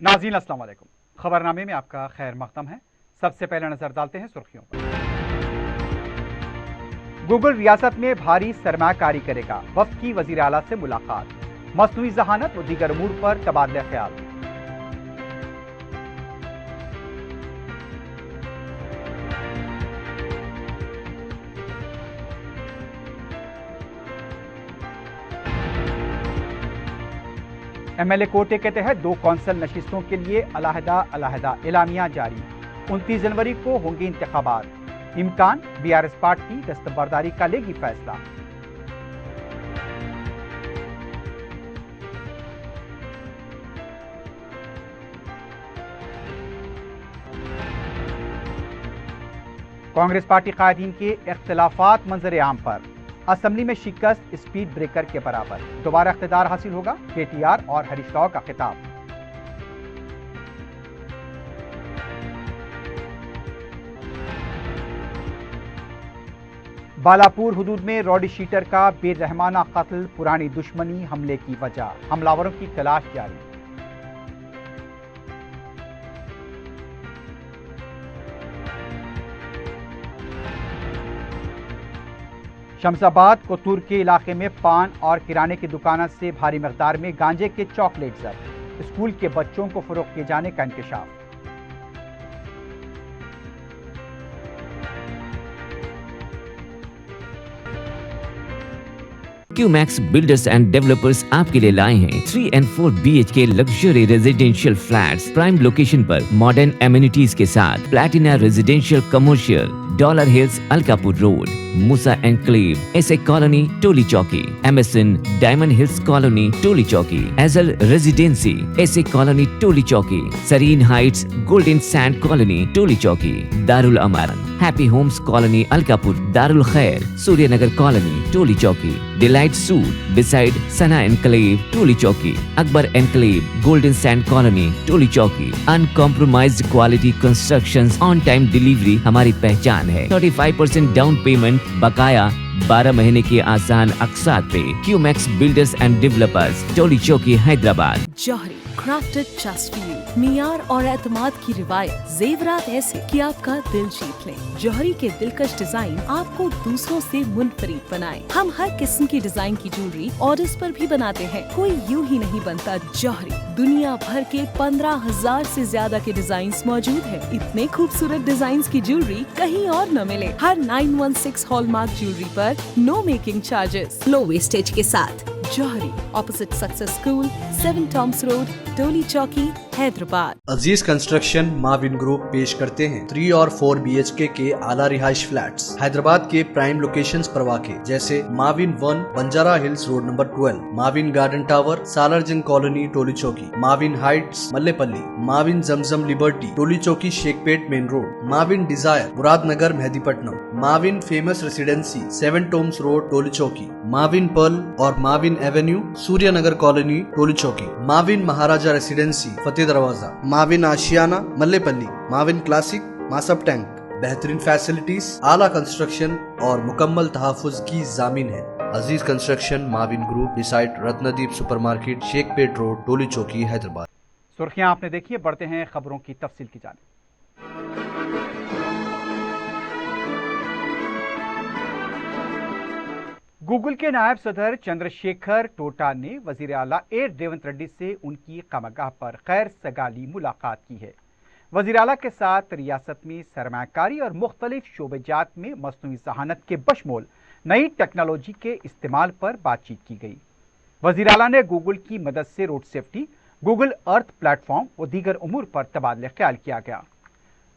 नाज़रीन अस्सलाम वालेकुम। खबरनामे में आपका खैर मक़दम है। सबसे पहले नजर डालते हैं सुर्खियों पर। गूगल रियासत में भारी सरमायाकारी करेगा, वफ्द की वज़ीर आला से मुलाकात, मसनूई ज़हानत व दीगर अमूर पर तबादला ख्याल। MLA कोटे के तहत 2 कौंसल नशिस्तों के लिए अलहदा एलामिया जारी। 29 जनवरी को होंगे इंतखाबात। इम्कान BRS पार्टी दस्तबरदारी का लेगी फैसला। कांग्रेस पार्टी कायदीन के इख्तिलाफात मंजर आम पर। असम्बली में शिकस्त स्पीड ब्रेकर के बराबर। दोबारा इख्तिदार हासिल होगा, KTR और हरीश राव का खिताब। बालापुर हुदूद में रॉडी शीटर का बेरहमाना कत्ल, पुरानी दुश्मनी हमले की वजह। हमलावरों की तलाश जारी। शमशाबाद कोतूर के इलाके में पान और किराने की दुकानों से भारी मकदार में गांजे के चॉकलेट जब्त। स्कूल के बच्चों को फरोख्त किए जाने का इंकशाफ। QMax बिल्डर्स एंड डेवलपर्स आपके लिए लाए हैं 3 and 4 BHK luxury residential flats prime location पर मॉडर्न एमिनिटीज के साथ। Platina residential commercial, dollar hills Alkapur road, Moosa enclave, SA colony Toli Chowki, MSN diamond hills colony Toli Chowki, एजल residency SA colony Toli Chowki, Sareen heights golden sand colony Toli Chowki, Darul Aman happy homes colony Alkapur, Darul Khair Suryanagar colony Toli Chowki, delight suite beside Sana enclave Toli Chowki, Akbar enclave golden sand colony Toli Chowki. Uncompromised quality constructions, on time delivery हमारी पहचान है। 35% down payment, बकाया 12 महीने के आसान अक़सात पे। QMax builders and developers, Toli Chowki, Hyderabad. Johri crafted just for you, मियार और एतमाद की रिवायत, जेवरात ऐसे कि आपका दिल जीत लें। जौहरी के दिलकश डिजाइन आपको दूसरों से मुनफरिद बनाए। हम हर किस्म की डिजाइन की ज्वेलरी ऑर्डर्स पर भी बनाते हैं, कोई यूं ही नहीं बनता। जौहरी दुनिया भर के 15,000 से ज्यादा के डिजाइन मौजूद है। इतने खूबसूरत डिजाइन की ज्वेलरी कहीं और न मिले। हर 916 हॉलमार्क ज्वेलरी पर no making charges, low wastage के साथ। Jauhari, opposite success school, 7 Toms road, Toli Chowki, Hyderabad. Aziz construction Mavin group पेश करते हैं 3 और 4 BHK के आला रिहाइश फ्लैट्स हैदराबाद के प्राइम लोकेशंस पर वाक़े, जैसे Mavin 1 Banjara hills road number 12, Mavin garden tower Salarjung colony Toli Chowki, Mavin heights Mallepally, Mavin Zamzam liberty Toli Chowki Shaikpet main road, Mavin desire Muradnagar Mehdipatnam, Mavin famous residency 7 Toms road Toli Chowki, Mavin pearl और Mavin avenue Suryanagar colony Toli Chowki, Mavin Maharaja residency Fateh Darwaza, Mavin Ashiana Mallepally, Mavin classic Masab tank. बेहतरीन फैसिलिटीज, आला कंस्ट्रक्शन और मुकम्मल तहफ़्फ़ुज़ की जामिन है। Aziz construction Mavin group beside Ratnadeep supermarket Shaikpet road Toli Chowki Hyderabad. सुर्खियां आपने देखी, बढ़ते हैं खबरों की तफसील की जानिब। गूगल के नायब सदर चंद्रशेखर टोटा ने वजीर आला ए रेवंत रेड्डी से उनकी कमगाह पर खैर सगाली मुलाकात की है। वजीर आला के साथ रियासत में सरमायाकारी और मुख्तलिफ शोबेजात में मसनूई ज़हानत के बशमूल नई टेक्नोलॉजी के इस्तेमाल पर बातचीत की गई। वजीर आला ने गूगल की मदद से road safety, Google Earth platform और दीगर उमूर पर तबादला ख्याल किया गया।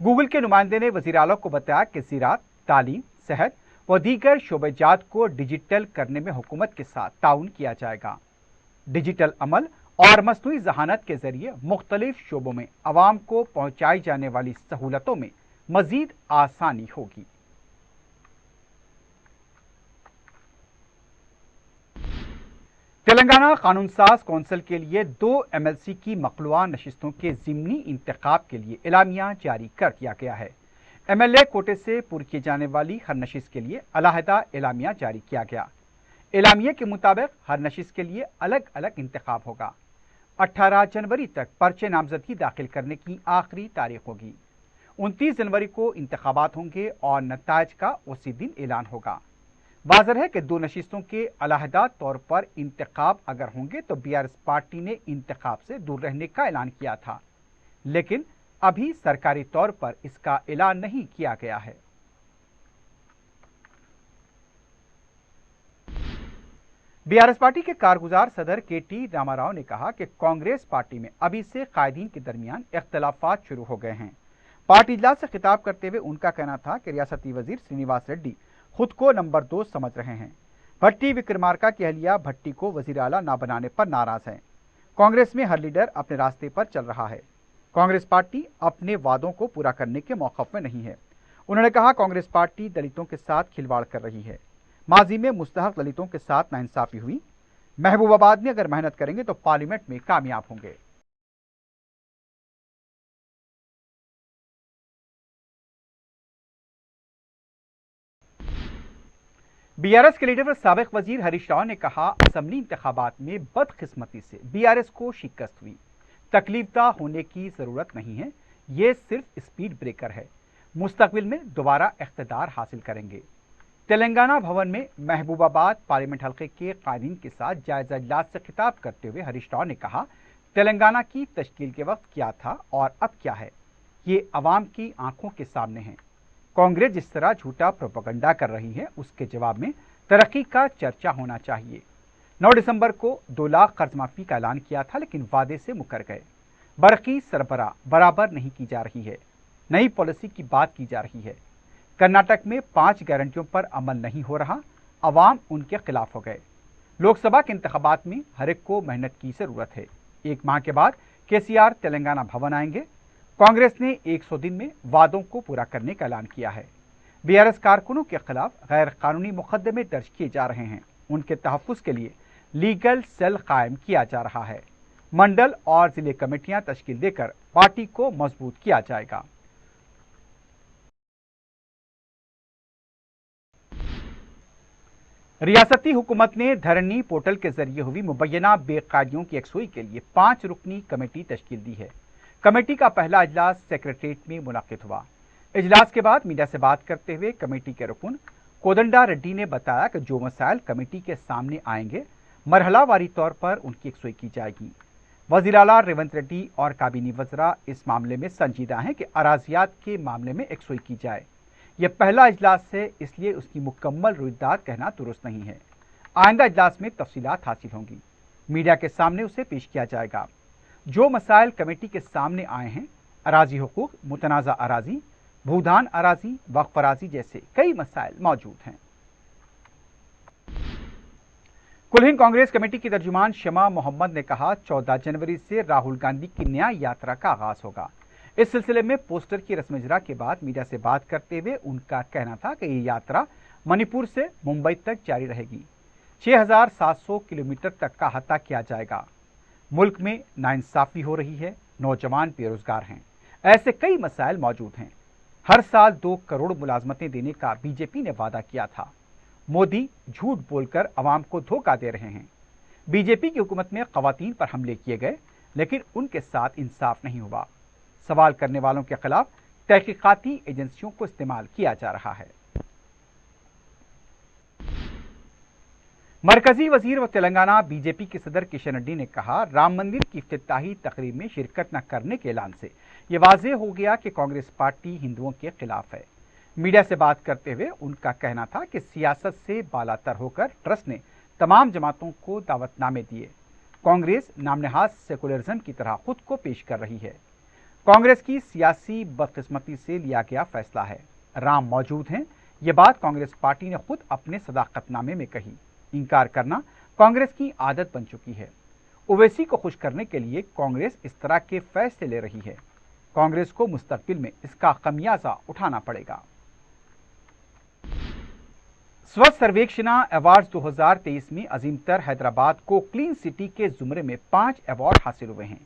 गूगल के नुमाइंदे ने वजीर आला को बताया कि ज़राअत, तालीम, सेहत व दीगर शोबेजात को डिजिटल करने में हुकूमत के साथ ताउन किया जाएगा। डिजिटल अमल और मसनूई ज़हानत के जरिए मुख्तलिफ शोबों में आवाम को पहुंचाई जाने वाली सहूलतों में मजीद आसानी होगी। तेलंगाना कानून साज कौंसिल के लिए 2 MLC की मखलूआ नशिस्तों के ज़िमनी इंतखाब के लिए एलामिया जारी कर दिया गया है। MLA कोटे से पुर की जाने वाली हर नशिस्त के लिए अलहदा एलामिया जारी किया गया। एलामिया के मुताबिक हर नशिस्त के लिए अलग अलग इंतखाब होगा। 18 जनवरी तक पर्चे नामजदगी दाखिल करने की आखिरी तारीख होगी। 29 जनवरी को इंतखाबात होंगे और नतायज का उसी दिन ऐलान होगा। वाज़ेह है कि दो नशिस्तों के अलहदा तौर पर इंतखाब अगर होंगे तो बीआरएस पार्टी ने इंतखाब से दूर रहने का ऐलान किया था, लेकिन अभी सरकारी तौर पर इसका ऐलान नहीं किया गया है। बीआरएस पार्टी के कारगुजार सदर के.टी. रामाराव ने कहा कि कांग्रेस पार्टी में अभी से कायदीन के दरमियान इख्तलाफात शुरू हो गए हैं। पार्टी इजलास से खिताब करते हुए उनका कहना था कि रियासती वजीर श्रीनिवास रेड्डी खुद को नंबर 2 समझ रहे हैं। भट्टी विक्रमार्का की अहलिया भट्टी को वजीर आला ना बनाने पर नाराज है। कांग्रेस में हर लीडर अपने रास्ते पर चल रहा है। कांग्रेस पार्टी अपने वादों को पूरा करने के मौक़िफ़ में नहीं है। उन्होंने कहा कांग्रेस पार्टी दलितों के साथ खिलवाड़ कर रही है। माजी में मुस्तहक दलितों के साथ नाइंसाफी हुई। महबूबाबाद में अगर मेहनत करेंगे तो पार्लियामेंट में कामयाब होंगे। बीआरएस के लीडर व साबिक वजीर हरीश राव ने कहा असम्बली इंतखाबात में बदकिस्मती से बीआरएस को शिकस्त हुई। तकलीफदा होने की जरूरत नहीं है, ये सिर्फ स्पीड ब्रेकर है। मुस्तकबिल में दोबारा इख्तिदार हासिल करेंगे। तेलंगाना भवन में महबूबाबाद पार्लियामेंट हल्के के कायदीन के साथ जायजा इजलास से खिताब करते हुए हरीश राव ने कहा तेलंगाना की तश्कील के वक्त क्या था और अब क्या है, ये अवाम की आंखों के सामने है। कांग्रेस जिस तरह झूठा प्रोपेगेंडा कर रही है उसके जवाब में तरक्की का चर्चा होना चाहिए। 9 दिसंबर को 2 लाख कर्ज माफी का ऐलान किया था, लेकिन वादे से मुकर गए। बरकी सरबराह बराबर नहीं की जा रही है। नई पॉलिसी की बात की जा रही है। कर्नाटक में 5 गारंटियों पर अमल नहीं हो रहा, अवाम उनके खिलाफ हो गए। लोकसभा के इंतखाबात में हर एक को मेहनत की जरूरत है। 1 माह के बाद केसीआर तेलंगाना भवन आएंगे। कांग्रेस ने 100 दिन में वादों को पूरा करने का ऐलान किया है। बीआरएस कारकुनों के खिलाफ गैर कानूनी मुकदमे दर्ज किए जा रहे हैं। उनके तहफ़्फ़ुज़ के लिए लीगल सेल कायम किया जा रहा है। मंडल और जिले कमेटियां तश्कील देकर पार्टी को मजबूत किया जाएगा। रियासती हुकूमत ने धरनी पोर्टल के जरिए हुई मुबैना बेकायदियों की यकसुई के लिए 5 रुकनी कमेटी तश्कील दी है। कमेटी का पहला इजलास सेक्रेटरीट में मुनक्किद हुआ। इजलास के बाद मीडिया से बात करते हुए कमेटी के रुकन कोदंडा रेड्डी ने बताया कि जो मसाइल कमेटी के सामने आएंगे मरहलावारी तौर पर उनकी यकसुई की जाएगी। वज़ीर आला रेवंत रेड्डी और काबीनी वज़रा इस मामले में संजीदा हैं कि अराजियात के मामले में यकसुई की जाए। यह पहला इजलास है, इसलिए उसकी मुकम्मल रुइदाद कहना दुरुस्त नहीं है। आइंदा इजलास में तफसीलात हासिल होंगी, मीडिया के सामने उसे पेश किया जाएगा। जो मसाइल कमेटी के सामने आए हैं, अराजी हुकूक, मुतनाज़ा अराजी, भूदान अराजी, वक्फ अराजी जैसे कई मसाइल मौजूद हैं। कुल हिंद कांग्रेस कमेटी की तर्जुमान शमा मोहम्मद ने कहा 14 जनवरी से राहुल गांधी की न्याय यात्रा का आगाज होगा। इस सिलसिले में पोस्टर की रस्म इजरा के बाद मीडिया से बात करते हुए उनका कहना था कि ये यात्रा मणिपुर से मुंबई तक जारी रहेगी। 6700 किलोमीटर तक का अहाता किया जाएगा। मुल्क में नाइंसाफी हो रही है, नौजवान बेरोजगार हैं, ऐसे कई मसाइल मौजूद हैं। हर साल 2 करोड़ मुलाजमतें देने का बीजेपी ने वादा किया था। मोदी झूठ बोलकर अवाम को धोखा दे रहे हैं। बीजेपी की हुकूमत में खवातीन पर हमले किए गए, लेकिन उनके साथ इंसाफ नहीं हुआ। सवाल करने वालों के खिलाफ तहकीकाती एजेंसियों को इस्तेमाल किया जा रहा है। मरकजी वजीर व तेलंगाना बीजेपी के सदर किशन रेड्डी ने कहा राम मंदिर की इफ्तिताही तकरीब में शिरकत न करने के ऐलान से यह वाज़ेह हो गया कि कांग्रेस पार्टी हिंदुओं के खिलाफ है। मीडिया से बात करते हुए उनका कहना था कि सियासत से बालातर होकर ट्रस्ट ने तमाम जमातों को दावतनामे दिए। कांग्रेस नामनहाज सेकुलरिज्म की तरह खुद को पेश कर रही है। कांग्रेस की सियासी बदकिस्मती से लिया गया फैसला है। राम मौजूद हैं, ये बात कांग्रेस पार्टी ने खुद अपने सदाकतनामे में कही। इनकार करना कांग्रेस की आदत बन चुकी है। ओवैसी को खुश करने के लिए कांग्रेस इस तरह के फैसले ले रही है। कांग्रेस को मुस्तकबिल में इसका खमियाजा उठाना पड़ेगा। स्वच्छ सर्वेक्षण अवार्ड्स 2023 में अजीमतर हैदराबाद को क्लीन सिटी के जुमरे में 5 अवार्ड हासिल हुए हैं।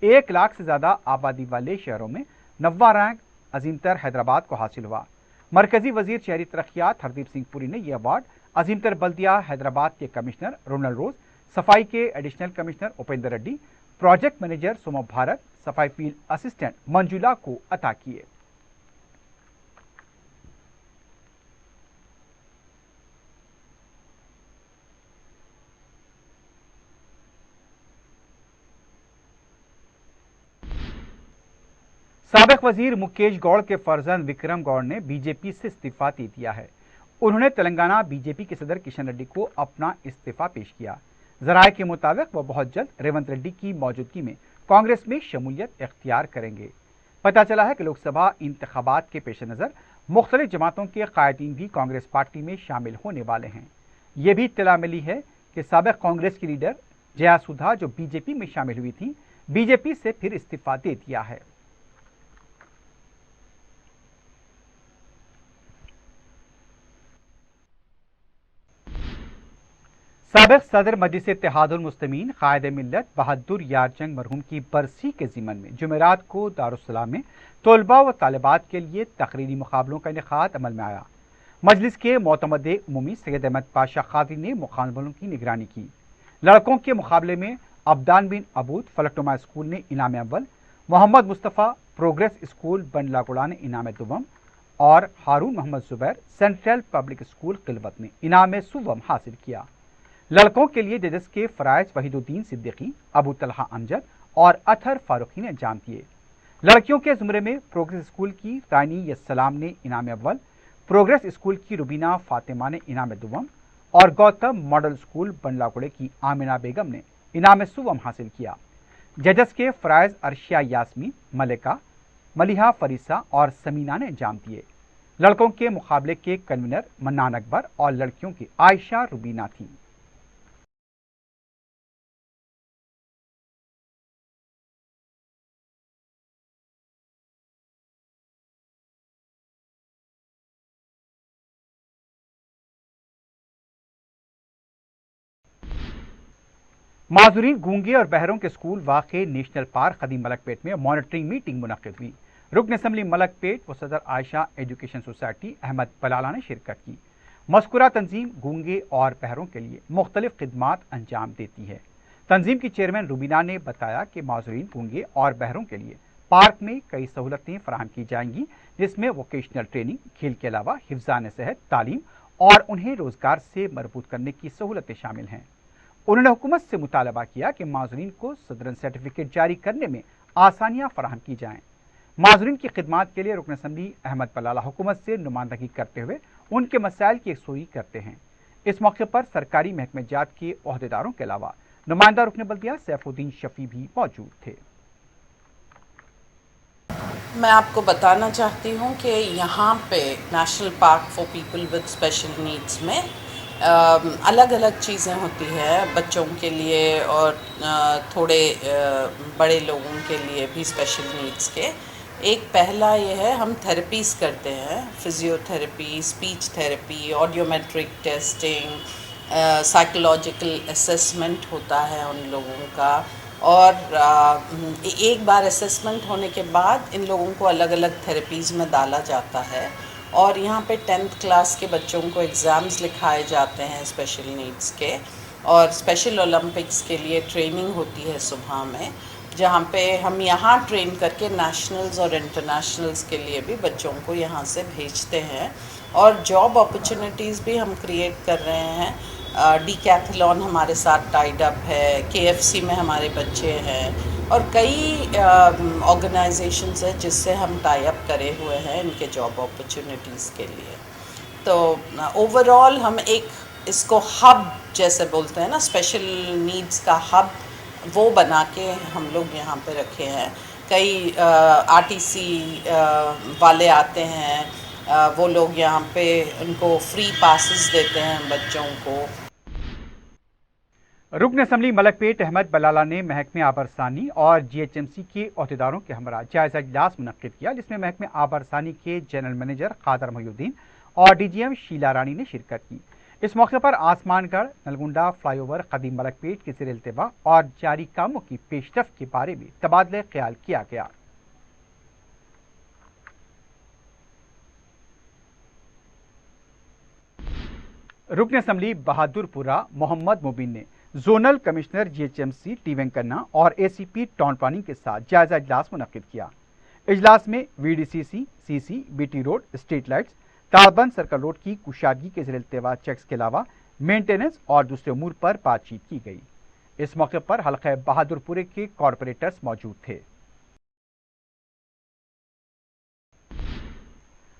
1 लाख से ज्यादा आबादी वाले शहरों में 90वां रैंक अजीमतर हैदराबाद को हासिल हुआ। मरकजी वजीर शहरी तरक्यात हरदीप सिंह पुरी ने यह अवार्ड अजीमतर बल्दिया हैदराबाद के कमिश्नर रोनल रोज, सफाई के additional commissioner Upendra Reddy, project manager सोमो भारत, सफाई फील्ड असिस्टेंट मंजुला को अता किए। साबिक वजीर मुकेश गौड़ के फर्जंद विक्रम गौड़ ने बीजेपी से इस्तीफा दे दिया है। उन्होंने तेलंगाना बीजेपी के सदर किशन रेड्डी को अपना इस्तीफा पेश किया। जराये के मुताबिक वो बहुत जल्द रेवंत रेड्डी की मौजूदगी में कांग्रेस में शमूलियत इख्तियार करेंगे। पता चला है कि लोकसभा इंतखाबात के पेश नज़र मुख्तलिफ जमातों के कायदीन भी कांग्रेस पार्टी में शामिल होने वाले हैं। ये भी इत्तला मिली है कि साबिक कांग्रेस की लीडर जया सुधा, जो बीजेपी में शामिल हुई थी, बीजेपी से फिर इस्तीफा दे दिया है। साबिक सदर मजलिस इत्तेहादुल मुस्लिमीन कायद मिल्लत बहादुर यार जंग मरहूम की बरसी के ज़िमन में जुमेरात को दारुस्सलाम में तलबा व तालिबात के लिए तकरीरी मुकाबलों का इनेकाद अमल में आया। मजलिस के मोतमद उमूमी सैयद अहमद पाशा खादी ने मुकाबलों की निगरानी की। लड़कों के मुकाबले में अब्दान बिन अबूद फलकनुमा स्कूल ने इनाम अव्वल, मोहम्मद मुस्तफ़ा प्रोग्रेस स्कूल बंडलागुड़ा ने इनाम दुवम और Haroon Mohammed Zubair central public school Khilwat ने इनाम सुवम हासिल किया। लड़कों के लिए जजेस के फराइज वहीदुद्दीन सिद्दीकी, अबू तलहा अमजद और अथर फारूकी ने अंजाम दिए। लड़कियों के जुमरे में प्रोग्रेस स्कूल की रानी यस्सलाम ने इनाम अव्वल, प्रोग्रेस स्कूल की रुबीना फातिमा ने इनाम दुवम और गौतम मॉडल स्कूल बंडलागुड़े की आमिना बेगम ने इनाम सुवम हासिल किया। जजेस के फराइज अर्शिया यास्मीन, मलिका, मलिहा फरीसा और समीना ने अंजाम दिए। लड़कों के मुकाबले के कन्वीनर मन्नान अकबर और लड़कियों की आयशा रुबीना थी। माजूरीन गूंगे और बहरों के स्कूल वाक़े नेशनल पार्क कदीम मलकपेट में मॉनिटरिंग मीटिंग मुनक्किद हुई। रुकन असम्बली मलकपेट व सदर आयशा एजुकेशन सोसाइटी अहमद बलाला ने शिरकत की। मज़कूरा तंजीम गूंगे और बहरों के लिए मुख्तलिफ खिदमात अंजाम देती है। तंजीम की चेयरमैन रुबीना ने बताया कि माजूरीन गूंगे और बहरों के लिए पार्क में कई सहूलतें फराहम की जाएंगी, जिसमें वोकेशनल ट्रेनिंग, खेल के अलावा हिफ्ज़ान सेहत, तालीम और उन्हें रोजगार से मरबूत करने की सहूलतें शामिल हैं। उन्होंने हुकूमत से मुतालबा किया कि माजूरीन को सदरन सर्टिफिकेट जारी करने में आसानियां फराहम की जाएं। माजूरीन की खिदमात के लिए रुकन असम्बली अहमद बलाला हुकूमत से नुमाइंदगी करते हुए उनके मसाइल की यकसुई करते हैं। इस मौके पर सरकारी महकमे जात के ओहदेदारों के अलावा नुमाइंदा रुकन बल्दिया सैफुद्दीन शफी भी मौजूद थे। मैं आपको बताना चाहती हूँ कि यहाँ पे national park for people with special needs में अलग अलग चीज़ें होती है बच्चों के लिए और थोड़े बड़े लोगों के लिए भी स्पेशल नीड्स के। एक पहला ये है, हम थेरेपीज़ करते हैं, physiotherapy, speech therapy, audiometric testing, psychological assessment होता है उन लोगों का। और एक बार असेसमेंट होने के बाद इन लोगों को अलग अलग थेरेपीज़ में डाला जाता है। और यहाँ पे 10th क्लास के बच्चों को एग्ज़ाम्स लिखाए जाते हैं स्पेशल नीड्स के, और स्पेशल ओलंपिक्स के लिए ट्रेनिंग होती है सुबह में, जहाँ पे हम यहाँ ट्रेन करके नेशनल्स और इंटरनेशनल्स के लिए भी बच्चों को यहाँ से भेजते हैं। और जॉब अपॉर्चुनिटीज़ भी हम क्रिएट कर रहे हैं। डीकैथलॉन हमारे साथ टाइड अप है, KFC में हमारे बच्चे हैं और कई ऑर्गेनाइजेशंस हैं जिससे हम टाई अप करे हुए हैं इनके जॉब अपॉर्चुनिटीज़ के लिए। तो ओवरऑल हम एक इसको हब जैसे बोलते हैं ना, स्पेशल नीड्स का हब, वो बना के हम लोग यहाँ पे रखे हैं। कई RTC वाले आते हैं, वो लोग यहाँ पे उनको फ्री पासेस देते हैं बच्चों को। रुकन असम्बली मलकपेट अहमद बलाला ने महकमे आबरसानी और GHMC के अहदेदारों के हमरा जायजा इजलास मुनक्किद किया, जिसमें महकमे आबरसानी के जनरल मैनेजर कादर मोहिउद्दीन और DGM शीला रानी ने शिरकत की। इस मौके पर आसमानगढ़ नलगुंडा फ्लाईओवर कदीम मलकपेट के ज़ेर इल्तिबा और जारी कामों की पेशरफ्त के बारे में तबादला ख्याल किया गया। रुकन असम्बली बहादुरपुरा मोहम्मद मुबीन ने zonal commissioner GHMC T Venkanna और ACP टाउन प्लानिंग के साथ जायजा इजलास मुनक्किद किया। इजलास में VDCC, CC, BT road, street lights, Tarbund circle road की कुशादगी के ज़रिए इल्तवा चेक्स के अलावा मेंटेनेंस और दूसरे उमूर पर बातचीत की गई। इस मौके पर हल्का बहादुरपुरे के कॉरपोरेटर्स मौजूद थे।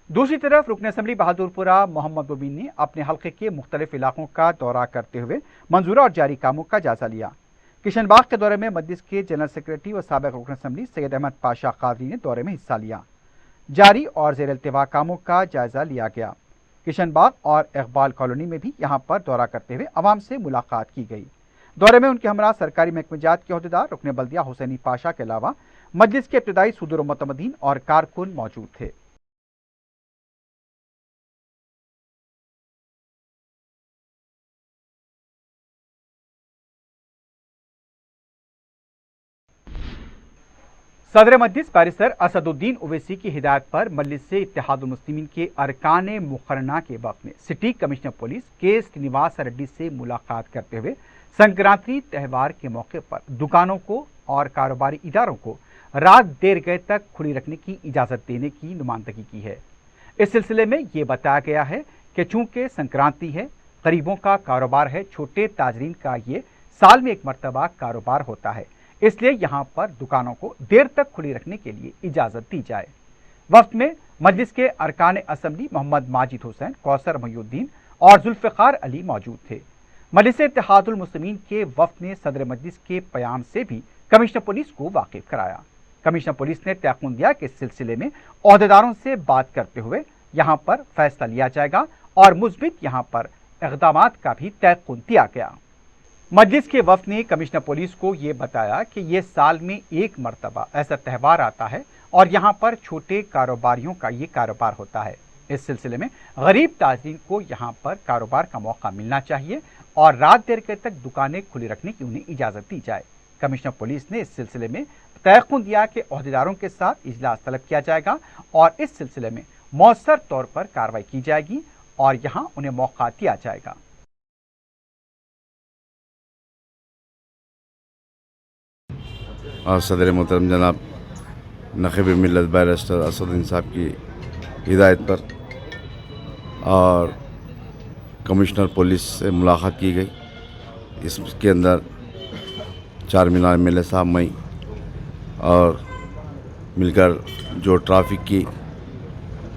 दूसरी तरफ रुकन असम्बली बहादुरपुरा मोहम्मद मुबीन ने अपने हल्के के मुख्तलिफ इलाकों का दौरा करते हुए मंजूरा और जारी कामों का जायजा लिया। किशन बाग के दौरे में मजलिस के जनरल सेक्रेटरी व साबिक रुकन असम्बली सैयद अहमद पाशा कादरी ने दौरे में हिस्सा लिया। जारी और ज़ेर इल्तवा कामों का जायजा लिया गया। किशन बाग और इकबाल कॉलोनी में भी यहाँ पर दौरा करते हुए अवाम से मुलाकात की गई। दौरे में उनके हमरा सरकारी महकमेजात के अहदेदार रुकन बल्दिया हुसैनी पाशा के अलावा मजलिस के इब्तदाई सदर व मुतमदीन और कारकुन मौजूद थे। सदर मजलिस बैरिस्टर असदुद्दीन ओवैसी की हिदायत पर मजलिस से इत्तेहादुल मुस्लिमीन के अरकान मुकर्रना के वक्त में सिटी कमिश्नर पुलिस के श्रीनिवास रेड्डी से मुलाकात करते हुए संक्रांति त्यौहार के मौके पर दुकानों को और कारोबारी इदारों को रात देर गए तक खुली रखने की इजाज़त देने की नुमाइंदगी की है। इस सिलसिले में ये बताया गया है कि चूँकि संक्रांति है, गरीबों का कारोबार है, छोटे ताजरीन का ये साल में एक मरतबा कारोबार होता है, इसलिए यहाँ पर दुकानों को देर तक खुली रखने के लिए इजाज़त दी जाए। वक्त में मजलिस के अरकान असम्बली मोहम्मद माजिद हुसैन, कौसर मोहिउद्दीन और जुल्फ़िकार अली मौजूद थे। मजलिस इत्तेहादुल मुस्लिमीन के वक्त ने सदर मजलिस के प्याम से भी कमिश्नर पुलिस को वाकिफ कराया। कमिश्नर पुलिस ने तयक़ुन दिया कि इस सिलसिले में अहदेदारों से बात करते हुए यहाँ पर फैसला लिया जाएगा और मुस्बित यहाँ पर इक़दामात का भी तयक़ुन दिया गया। मजलिस के वफ़द ने कमिश्नर पुलिस को ये बताया कि ये साल में एक मरतबा ऐसा त्यौहार आता है और यहाँ पर छोटे कारोबारियों का ये कारोबार होता है। इस सिलसिले में गरीब ताजरीन को यहाँ पर कारोबार का मौका मिलना चाहिए और रात देर के तक दुकानें खुली रखने की उन्हें इजाज़त दी जाए। कमिश्नर पुलिस ने इस सिलसिले में तयक़ुन दिया कि अहदेदारों के साथ इजलास तलब किया जाएगा और इस सिलसिले में मौसर तौर पर कार्रवाई की जाएगी और यहाँ उन्हें मौका दिया जाएगा। और सदर मोहतरम जनाब नक़ीब मिल्लत बैरिस्टर असदुद्दीन साहब की हिदायत पर और कमिश्नर पुलिस से मुलाकात की गई। इसके अंदर चार मीनार MLA साहब मई और मिलकर जो ट्रैफिक की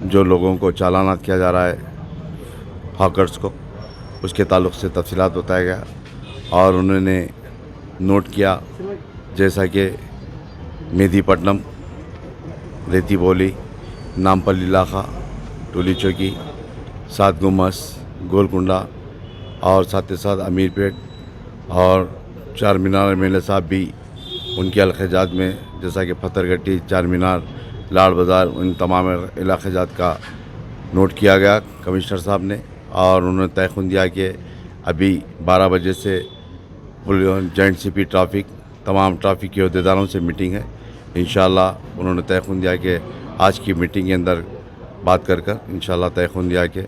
जो लोगों को चालानात किया जा रहा है हॉकर्स को, उसके ताल्लुक़ से तफसीलात बताया गया और उन्होंने नोट किया जैसा कि मेदीपट्टनम, रेती बोली, नामपल्ली इलाका, टोली चौकी, सात गुम्मस, गोलकुंडा और साथ ही साथ अमीरपेट और चार मीनार MLA साहब भी उनके इलाक़ाजात में जैसा कि पत्थरगट्टी, चार मीनार, लाड़ बाज़ार, उन तमाम इलाक़ाजात का नोट किया गया कमिश्नर साहब ने और उन्होंने तयक़ुन दिया कि अभी 12 बजे से जॉइंट CP ट्रैफिक तमाम ट्रैफिक के अहदेदारों से मीटिंग है। इंशाअल्लाह उन्होंने तयक़ुन दिया कि आज की मीटिंग के अंदर बात कर इंशाअल्लाह तयक़ुन दिया कि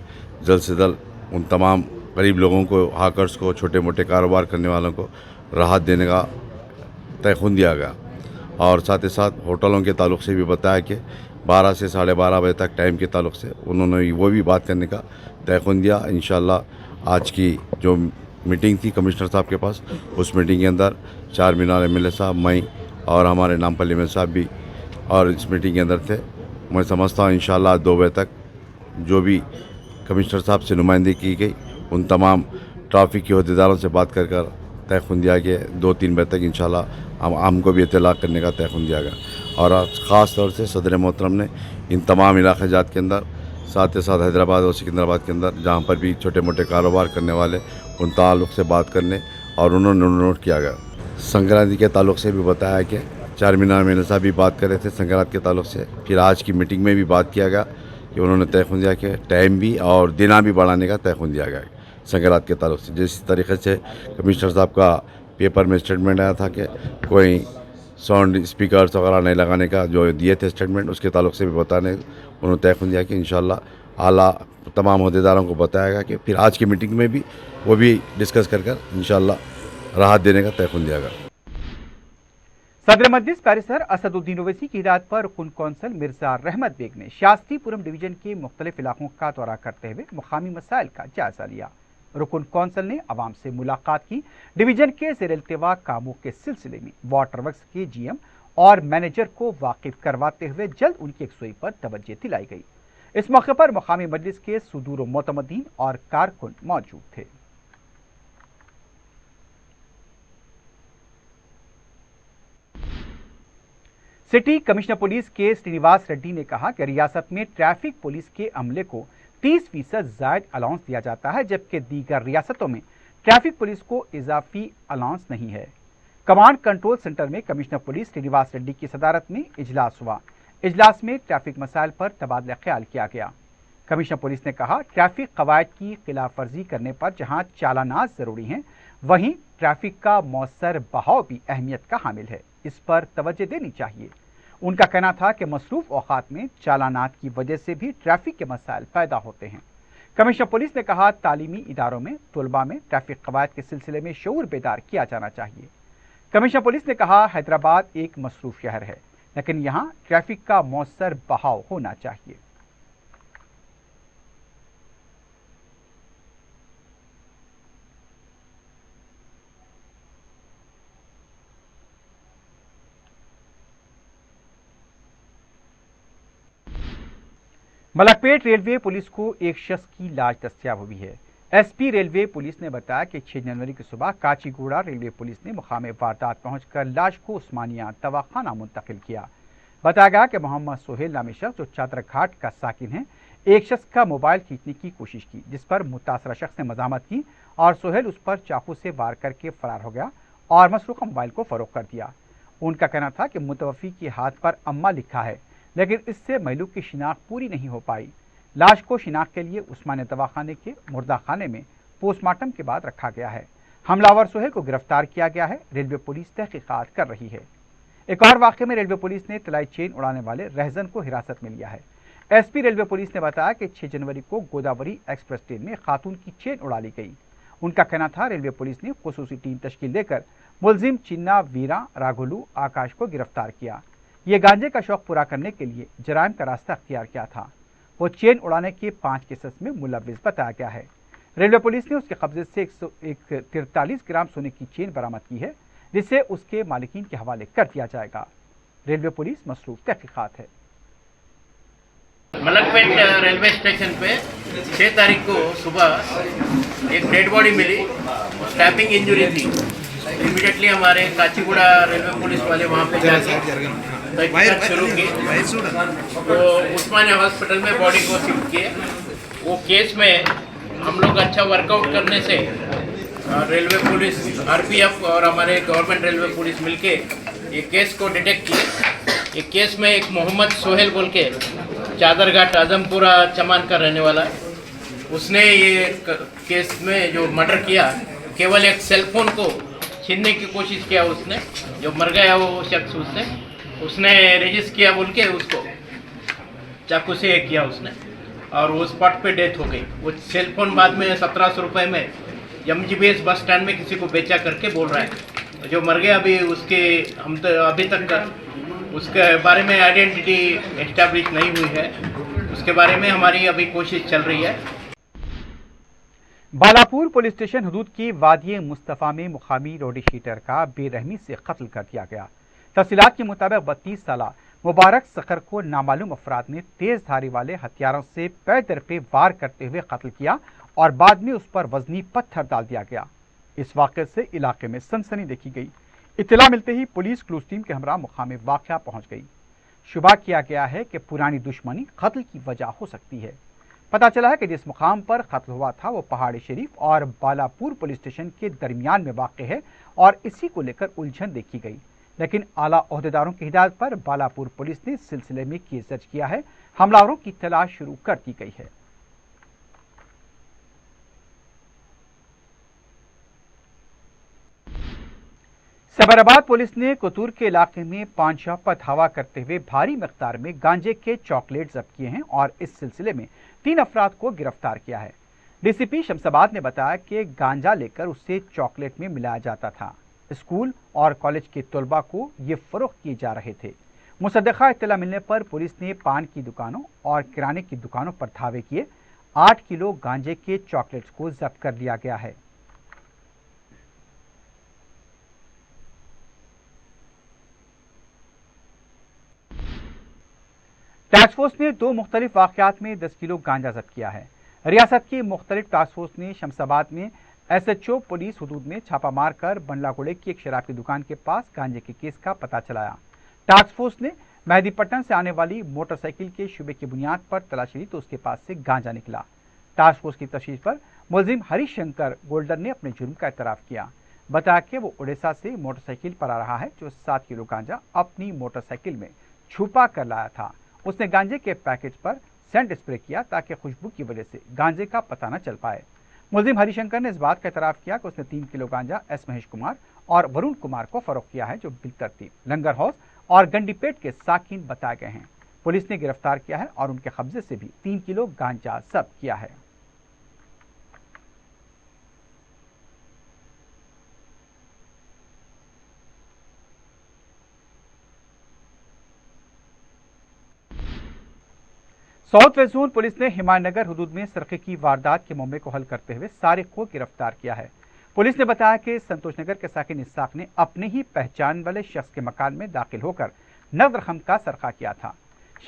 जल्द से जल्द उन तमाम गरीब लोगों को, हाकर्स को, छोटे मोटे कारोबार करने वालों को राहत देने का तयक़ुन दिया गया और साथ ही साथ होटलों के ताल्लुक़ से भी बताया कि 12 से 12:30 बजे तक टाइम के ताल्लुक़ से उन्होंने वो भी बात करने का तयक़ुन दिया। इंशाअल्लाह आज की जो मीटिंग थी कमिश्नर साहब के पास, उस मीटिंग के अंदर चार मीनार MLA साहब मई और हमारे नामपल्ली में साहब भी और इस मीटिंग के अंदर थे। मैं समझता हूँ इंशाअल्लाह 2 बजे तक जो भी कमिश्नर साहब से नुमाइंदगी की गई उन तमाम ट्रैफिक के अहदेदारों से बात कर तयक़ुन दिया कि 2-3 बजे तक इंशाअल्लाह हमको भी इत्तला करने का तयक़ुन दिया गया और ख़ास तौर से सदर मोहतरम ने इन तमाम इलाक़ाजात के अंदर साथ ही साथ हैदराबाद और सिकंदराबाद के अंदर जहाँ पर भी छोटे मोटे कारोबार करने वाले उन ताल्लुक़ से बात करने और उन्होंने नोट किया गया। संक्रांति के ताल्लुक़ से भी बताया कि चार मीनार MLA साहब भी बात कर रहे थे संक्रांति के ताल्लुक़ से। फिर आज की मीटिंग में भी बात किया गया कि उन्होंने तयक़ुन दिया कि टाइम भी और दिना भी बढ़ाने का तयक़ुन दिया गया संक्रांति के ताल्लुक़ से। जिस तरीके से कमिश्नर साहब का पेपर में स्टेटमेंट आया था कि कोई साउंड स्पीकर्स वगैरह नहीं लगाने का जो दिए थे स्टेटमेंट, उसके ताल्लुक़ से भी बताने उन्होंने तयक़ुन दिया कि इंशाअल्लाह आला तमाम अहदेदारों को बताया गया कि फिर आज की मीटिंग में भी वो भी डिस्कस कर इंशाअल्लाह राहत देने का तयन दिया गया। सदर मजलिस बैरिस्टर असदुद्दीन ओवैसी की हिदायत पर रुकन कौंसल मिर्जा रहमत बेग ने शास्त्रीपुरम डिवीजन के मुख्तलिफ इलाकों का दौरा करते हुए मुकामी मसाइल का जायजा लिया। रुकन कौंसल ने आवाम से मुलाकात की। डिवीजन के ज़ेर इल्तिवा कामों के सिलसिले में वाटर वर्क्स के GM और मैनेजर को वाकिफ करवाते हुए जल्द उनकी यकसुई पर तवज्जो दिलाई गई। इस मौके पर मुकामी मजलिस के सुदूर मोतमदीन और कारकुन मौजूद थे। सिटी कमिश्नर पुलिस के श्रीनिवास रेड्डी ने कहा कि रियासत में ट्रैफिक पुलिस के अमले को 30% जायद अलाउंस दिया जाता है, जबकि दीगर रियासतों में ट्रैफिक पुलिस को इजाफी अलाउंस नहीं है। कमांड कंट्रोल सेंटर में कमिश्नर पुलिस श्रीनिवास रेड्डी की सदारत में इजलास हुआ। इजलास में ट्रैफिक मसाइल पर तबादला ख्याल किया गया। कमिश्नर पुलिस ने कहा, ट्रैफिक कवायद की खिलाफ वर्जी करने पर जहां चालानात जरूरी हैं, वहीं ट्रैफिक का मौसर बहाव भी अहमियत का हामिल है। इस पर तवज्जो देनी चाहिए। उनका कहना था कि मसरूफ औकात में चालानात की वजह से भी ट्रैफिक के मसाइल पैदा होते हैं। कमिश्नर पुलिस ने कहा, तालीमी इदारों में तलबा में ट्रैफिक कवायद के सिलसिले में शऊर बेदार किया जाना चाहिए। कमिश्नर पुलिस ने कहा, हैदराबाद एक मसरूफ शहर है, लेकिन यहाँ ट्रैफिक का मौसर बहाव होना चाहिए। मलकपेट रेलवे पुलिस को एक शख्स की लाश दस्तयाब हुई है। SP रेलवे पुलिस ने बताया कि 6 जनवरी की सुबह काचीगुड़ा रेलवे पुलिस ने मुकामे वारदात पहुंचकर लाश को उस्मानिया दवाखाना मुंतकिल किया। बताया गया कि मोहम्मद सोहेल नामी शख्स जो चादर घाट का साकिन है, एक शख्स का मोबाइल खींचने की कोशिश की, जिस पर मुतासरा शख्स ने मजामत की और सोहेल उस पर चाकू से वार करके फरार हो गया और मसरूका मोबाइल को फरोख्त कर दिया। उनका कहना था कि मुतवफ़ी के हाथ पर अम्मा लिखा है, लेकिन इससे महलूक की शिनाख्त पूरी नहीं हो पाई। लाश को शिनाख्त के लिए उस्मानिया दवाखाने के मुर्दा खाने में पोस्टमार्टम के बाद रखा गया है। हमलावर सोहेल को गिरफ्तार किया गया है। रेलवे पुलिस तहकीकात कर रही है। एक और वाक़े में रेलवे पुलिस ने तलाई चेन उड़ाने वाले रहजन को हिरासत में लिया है। SP रेलवे पुलिस ने बताया कि 6 जनवरी को गोदावरी एक्सप्रेस ट्रेन में खातून की चेन उड़ा ली गई। उनका कहना था, रेलवे पुलिस ने खुसूसी टीम तश्कील देकर मुलजिम चिन्ना वीरा राघोलू आकाश को गिरफ्तार किया। ये गांजे का शौक पूरा करने के लिए जराइम का रास्ता अख्तियार किया था। वो चेन उड़ाने के 5 केसेस में मुलव्विस बताया गया है। रेलवे पुलिस ने उसके कब्जे से 143 ग्राम सोने की चेन बरामद की है, जिसे उसके मालिकीन के हवाले कर दिया जाएगा। रेलवे पुलिस मसरूफ तहकीकात है। मलकपेट रेलवे स्टेशन पे 6 तारीख को सुबह एक डेड बॉडी मिली, स्टैपिंग इंजरी थी। इमीडिएटली हमारे काचीगुड़ा रेलवे पुलिस वाले वहाँ पे जाके तहकीकात शुरू की, तो उस्मानिया हॉस्पिटल में बॉडी को शिफ्ट किए। वो केस में हम लोग अच्छा वर्कआउट करने से रेलवे पुलिस RPF और हमारे गवर्नमेंट रेलवे पुलिस मिलके ये केस को डिटेक्ट किए। ये केस में एक मोहम्मद सोहेल बोल के चादरघाट आजमपुरा चमान का रहने वाला है, उसने ये केस में जो मर्डर किया, केवल एक सेलफोन को छीनने की कोशिश किया। उसने जो मर गया वो शख्स, उसने रजिस्ट किया बोल के उसको चाकू से किया उसने, और वो स्पॉट पे डेथ हो गई। वो सेलफोन बाद में 1700 रुपये में MGBS बस स्टैंड में किसी को बेचा करके बोल रहा है। जो मर गया अभी उसके हम तो अभी तक उसके बारे में आइडेंटिटी एस्टैब्लिश नहीं हुई है। उसके बारे में हमारी अभी कोशिश चल रही है। बालापुर पुलिस स्टेशन हदूद की वादी मुस्तफ़ा में मुकामी रोडी शीटर का बेरहमी से कत्ल कर दिया गया। तफसीलात के मुताबिक 32 साला मुबारक सखर को नामालूम अफराद ने तेज धारी वाले हथियारों से पैर दर पे वार करते हुए कत्ल किया और बाद में उस पर वजनी पत्थर डाल दिया गया। इस वाक़े से इलाके में सनसनी देखी गई। इत्तला मिलते ही पुलिस क्लूज टीम के हमरा मुकाम वाक़या पहुंच गई। शुबा किया गया है कि पुरानी दुश्मनी कत्ल की वजह हो सकती है। पता चला है कि जिस मुकाम पर कत्ल हुआ था वो पहाड़ी शरीफ और बालापुर पुलिस स्टेशन के दरमियान में वाक़ है और इसी को लेकर उलझन देखी गई, लेकिन आला ओहदेदारों की हिदायत पर बालापुर पुलिस ने इस सिलसिले में केस दर्ज किया है। हमलावरों की तलाश शुरू कर दी गई है। सैबराबाद पुलिस ने कुतूर के इलाके में पांचा पर धावा करते हुए भारी मकदार में गांजे के चॉकलेट जब्त किए हैं और इस सिलसिले में 3 अफराद को गिरफ्तार किया है। डीसीपी शमशाबाद ने बताया कि गांजा लेकर उससे चॉकलेट में मिलाया जाता था। स्कूल और कॉलेज के तलबा को ये फरोख्त किए जा रहे थे। मुसद्दक़ा इत्तला मिलने पर पुलिस ने पान की दुकानों और किराने की दुकानों पर धावे किए 8 किलो गांजे के चॉकलेट्स को जब्त कर लिया गया है। टास्क फोर्स ने 2 मुख्तलिफ वाक़यात में 10 किलो गांजा जब्त किया है। रियासत की मुख्तलिफ टास्क फोर्स ने शमशाबाद में SHO पुलिस हुदूद में छापा मार कर बंडलागुड़े की एक शराब की दुकान के पास गांजे के केस का पता चलाया। टास्क फोर्स ने मेहदीपट्टन से आने वाली मोटरसाइकिल के शुबे की बुनियाद पर तलाशी ली तो उसके पास से गांजा निकला। टास्क फोर्स की तफ्तीश पर मुलजिम हरिशंकर गोल्डर ने अपने जुर्म का इतराफ़ किया। बताया कि वो उड़ीसा से मोटरसाइकिल पर आ रहा है जो 7 किलो गांजा अपनी मोटरसाइकिल में छुपा कर लाया था। उसने गांजे के पैकेट पर सेंट स्प्रे किया ताकि खुशबू की वजह से गांजे का पता न चल पाए। मुलजिम हरिशंकर ने इस बात का इतराफ़ किया कि उसने 3 किलो गांजा एस महेश कुमार और वरुण कुमार को फरोख्त किया है जो बिलतरतीब लंगर हाउस और गंडीपेट के साकिन बताए गए हैं। पुलिस ने गिरफ्तार किया है और उनके कब्जे से भी 3 किलो गांजा जब्त किया है। साउथ वेस्ट जोन पुलिस ने हिमायतनगर हुदूद में सरके की वारदात के मामले को हल करते हुए सारिक को गिरफ्तार किया है। पुलिस ने बताया कि संतोषनगर के साकिन इस्साक ने अपने ही पहचान वाले शख्स के मकान में दाखिल होकर नगद रकम का सरका किया था।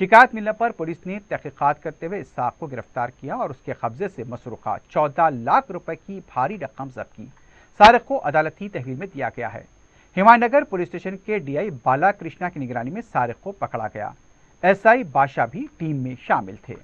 शिकायत मिलने पर पुलिस ने तहकीकात करते हुए इस्साक को गिरफ्तार किया और उसके कब्जे से मसरूका 14 लाख रुपए की भारी रकम जब्त की। सारिक को अदालती तहवील में दिया गया है। हिमायतनगर पुलिस स्टेशन के DI बाला कृष्णा की निगरानी में सारिक को पकड़ा गया। SI बादशाह भी टीम में शामिल थे।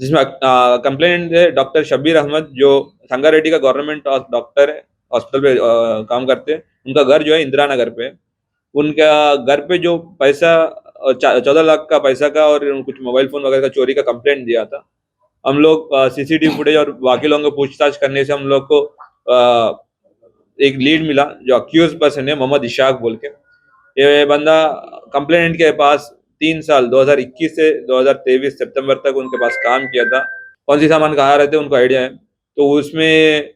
जिसमें कंप्लेनेंट है डॉक्टर शब्बीर अहमद जो संगारेड्डी का गवर्नमेंट डॉक्टर है, हॉस्पिटल पे काम करते हैं। उनका घर जो है इंदिरा नगर पे। उनका घर पे जो पैसा 14 लाख का पैसा का और कुछ मोबाइल फोन वगैरह का चोरी का कंप्लेंट दिया था। हम लोग CCTV फुटेज और बाकी लोगों को पूछताछ करने से हम लोग को एक लीड मिला जो अक्यूज पर्सन है मोहम्मद इशाक बोल के। ये बंदा कंप्लेनेंट के पास 3 साल 2021 से 2023 सितंबर तक उनके पास काम किया था। कौन सी सामान कहाँ रहते उनको आइडिया है। तो उसमें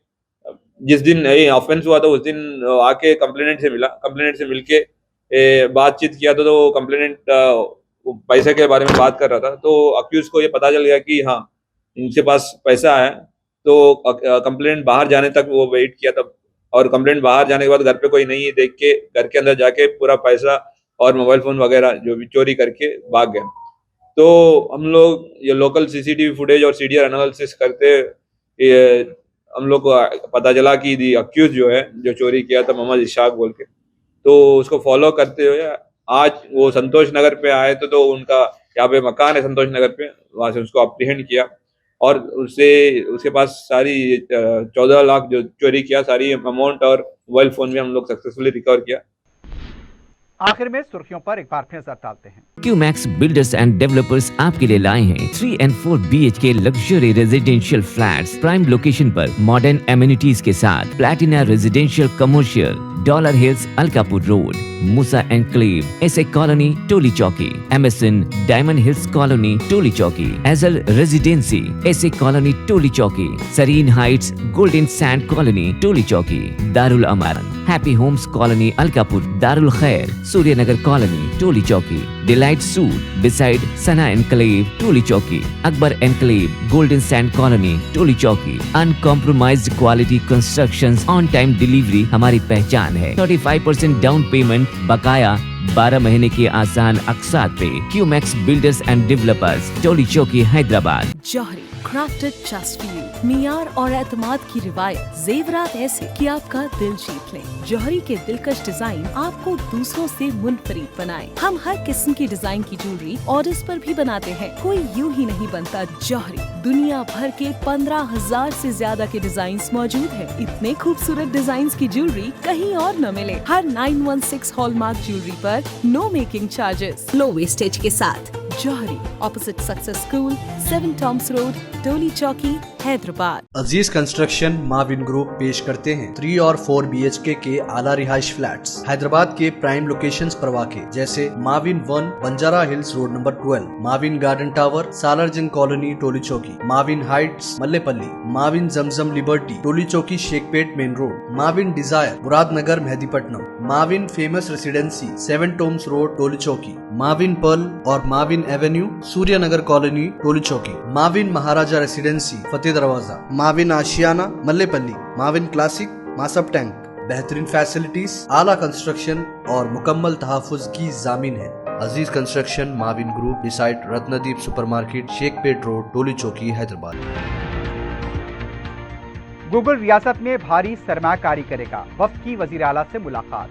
जिस दिन ऑफेंस हुआ था उस दिन आके कंप्लेनेंट से मिला। कंप्लेनेंट से मिलके बातचीत किया तो कंप्लेनेंट पैसे के बारे में बात कर रहा था। तो अक्यूज को ये पता चल गया कि हाँ इनके पास पैसा है। तो कंप्लेनेंट बाहर जाने तक वो वेट किया था और कंप्लेनेंट बाहर जाने के बाद घर पे कोई नहीं है देख के घर के अंदर जाके पूरा पैसा और मोबाइल फोन वगैरह जो भी चोरी करके भाग गए। तो हम लोग ये लोकल CCTV फुटेज और CDR एनालिसिस करते हम लोग को पता चला कि दी अक्यूज जो है जो चोरी किया था मोहम्मद इशाक बोल के। तो उसको फॉलो करते हुए आज वो संतोष नगर पे आए तो उनका यहाँ पे मकान है संतोष नगर पे, वहां से उसको अप्रीहेंड किया और उसके पास सारी 14 लाख जो चोरी किया सारी अमाउंट और मोबाइल फोन भी हम लोग सक्सेसफुली रिकवर किया। आखिर में सुर्खियों पर एक बार फिर नजर डालते हैं। क्यूमैक्स बिल्डर्स एंड डेवलपर्स आपके लिए लाए हैं 3 and 4 BHK luxury residential flats prime location पर मॉडर्न एमिनिटीज के साथ platina residential commercial, dollar hills Alkapur road, Moosa enclave, SA colony Toli Chowki, MSN diamond hills colony Toli Chowki, एजल residency SA colony Toli Chowki, Sareen heights golden sand colony Toli Chowki, Darul Aman happy homes colony Alkapur, Darul Khair Suryanagar colony Toli Chowki, delight suite beside Sana enclave Toli Chowki, Akbar enclave golden sand colony Toli Chowki. Uncompromised quality constructions, on time delivery हमारी पहचान है। 35% down payment, बकाया 12 महीने की आसान अक़सात पे। QMax builders and developers, Toli Chowki, Hyderabad. Johri crafted just for you, मियार और एतमाद की रिवायत, जेवरात ऐसे कि आपका दिल जीत लें। जौहरी के दिलकश डिजाइन आपको दूसरों से मुनफरिद बनाए। हम हर किस्म की डिजाइन की ज्वेलरी ऑर्डर्स पर भी बनाते हैं, कोई यूं ही नहीं बनता। जौहरी दुनिया भर के 15,000 से ज्यादा के डिजाइन मौजूद है। इतने खूबसूरत डिजाइन की ज्वेलरी कहीं और न मिले। हर 916 हॉलमार्क ज्वेलरी पर no making charges, low wastage के साथ। Jauhari opposite success school, 7 Toms road, Toli Chowki, Hyderabad. Aziz construction Mavin group पेश करते हैं 3 और 4 BHK के आला रिहाइश फ्लैट्स हैदराबाद के प्राइम लोकेशंस पर वाक़े जैसे Mavin 1 Banjara hills road number 12, Mavin garden tower Salarjung colony Toli Chowki, Mavin heights Mallepally, Mavin Zamzam liberty Toli Chowki Shaikpet main road, Mavin desire Muradnagar Mehdipatnam, Mavin famous residency 7 Toms road Toli Chowki, Mavin pearl और Mavin avenue Suryanagar colony Toli Chowki, Mavin Maharaja residency Fateh Darwaza, Mavin Ashiana Mallepally, Mavin classic Masab tank. बेहतरीन फैसिलिटीज, आला कंस्ट्रक्शन और मुकम्मल तहफ़्फ़ुज़ की ज़ामिन है। Aziz construction Mavin group beside Ratnadeep supermarket Shaikpet road Toli Chowki Hyderabad. Google रियासत में भारी सरमायाकारी करेगा, वफ्द की वज़ीर आला से मुलाकात,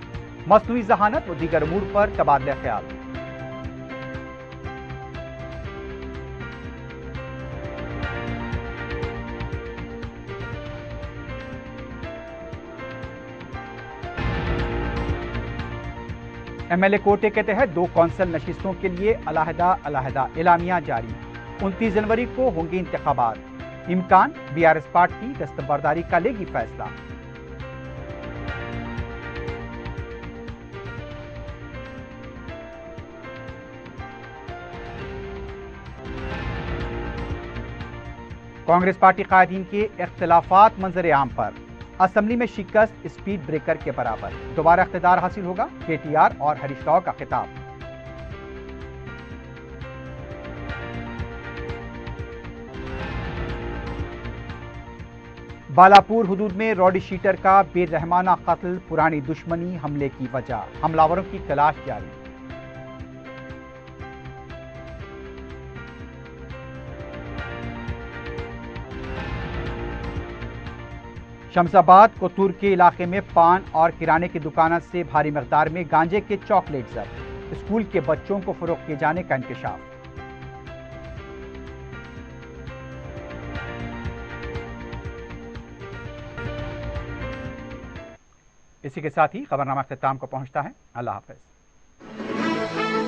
मसनूई ज़हानत व दीगर अमूर पर तबादला ख्याल। MLA कोटे के तहत 2 कौंसल नशिस्तों के लिए अलहदा एलामिया जारी। 29 जनवरी को होंगे इंतखाबात। इम्कान BRS पार्टी दस्तबरदारी का लेगी फैसला। कांग्रेस पार्टी कायदीन के इख्तिलाफात मंजर आम पर, असम्बली में शिकस्त स्पीड ब्रेकर के बराबर, दोबारा इख्तिदार हासिल होगा, KTR और हरीश राव का खिताब। बालापुर हुदूद में रॉडी शीटर का बेरहमाना कत्ल पुरानी दुश्मनी हमले की वजह, हमलावरों की तलाश जारी। शमशाबाद कोतूर के इलाके में पान और किराने की दुकानों से भारी मकदार में गांजे के चॉकलेट जब्त, स्कूल के बच्चों को फरोख्त किए जाने का इंकशाफ। इसी के साथ ही खबरनामा अख्ताम को पहुंचता है। अल्लाह हाफ़िज़।